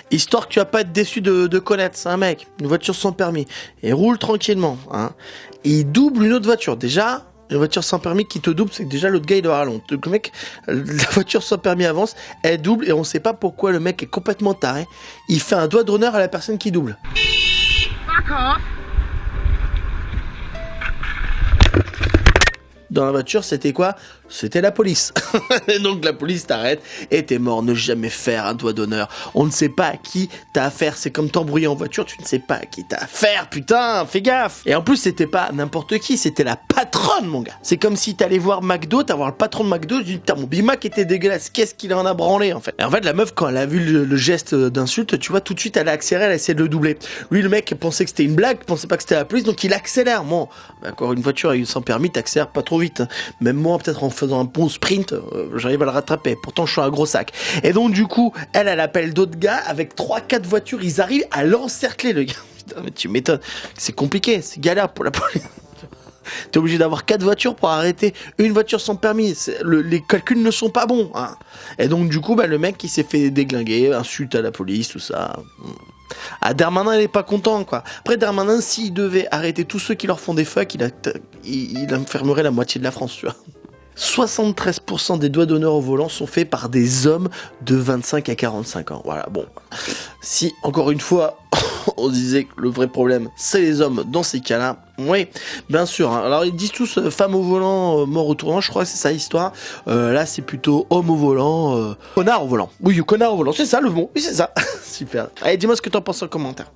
Histoire que tu vas pas être déçu de connaître, c'est un mec, une voiture sans permis, et roule tranquillement, hein. Et il double une autre voiture. Déjà, une voiture sans permis qui te double, c'est que déjà l'autre gars il doit rallonger. Donc le mec, la voiture sans permis avance, elle double, et on sait pas pourquoi le mec est complètement taré. Il fait un doigt d'honneur à la personne qui double. Dans la voiture, c'était quoi? C'était la police. Et donc la police t'arrête et t'es mort. Ne jamais faire un doigt d'honneur. On ne sait pas à qui t'as affaire. C'est comme t'embrouiller en voiture, tu ne sais pas à qui t'as affaire. Putain, fais gaffe. Et en plus, c'était pas n'importe qui, c'était la patronne, mon gars. C'est comme si t'allais voir McDo, t'as voir le patron de McDo, tu dis putain, mon Big Mac était dégueulasse. Qu'est-ce qu'il en a branlé en fait? Et en fait, la meuf, quand elle a vu le geste d'insulte, tu vois, tout de suite, elle a accéléré, elle a essayé de le doubler. Lui, le mec pensait que c'était une blague, pensait pas que c'était la police, donc il accélère. Bon, d'accord, une voiture sans permis, t'accélères pas trop vite. Hein. Même moi, peut-être en faisant un bon sprint, j'arrive à le rattraper. Pourtant, je suis un gros sac. Et donc, du coup, elle appelle d'autres gars avec 3-4 voitures. Ils arrivent à l'encercler, le gars. Putain, mais tu m'étonnes. C'est compliqué, c'est galère pour la police. T'es obligé d'avoir 4 voitures pour arrêter une voiture sans permis. Les calculs ne sont pas bons. Hein. Et donc, du coup, le mec, il s'est fait déglinguer, insulte à la police, tout ça. Ah, Darmanin, il est pas content, quoi. Après, Darmanin, s'il devait arrêter tous ceux qui leur font des fucks, il enfermerait la moitié de la France, tu vois. 73% des doigts d'honneur au volant sont faits par des hommes de 25 à 45 ans. Voilà, bon. Si, encore une fois, on disait que le vrai problème, c'est les hommes dans ces cas-là. Oui, bien sûr. Hein. Alors, ils disent tous femme au volant, mort au tournant. Je crois que c'est ça l'histoire. Là, c'est plutôt homme au volant, connard au volant. Oui, connard au volant. C'est ça le mot. Oui, c'est ça. Super. Allez, dis-moi ce que t'en penses en commentaire.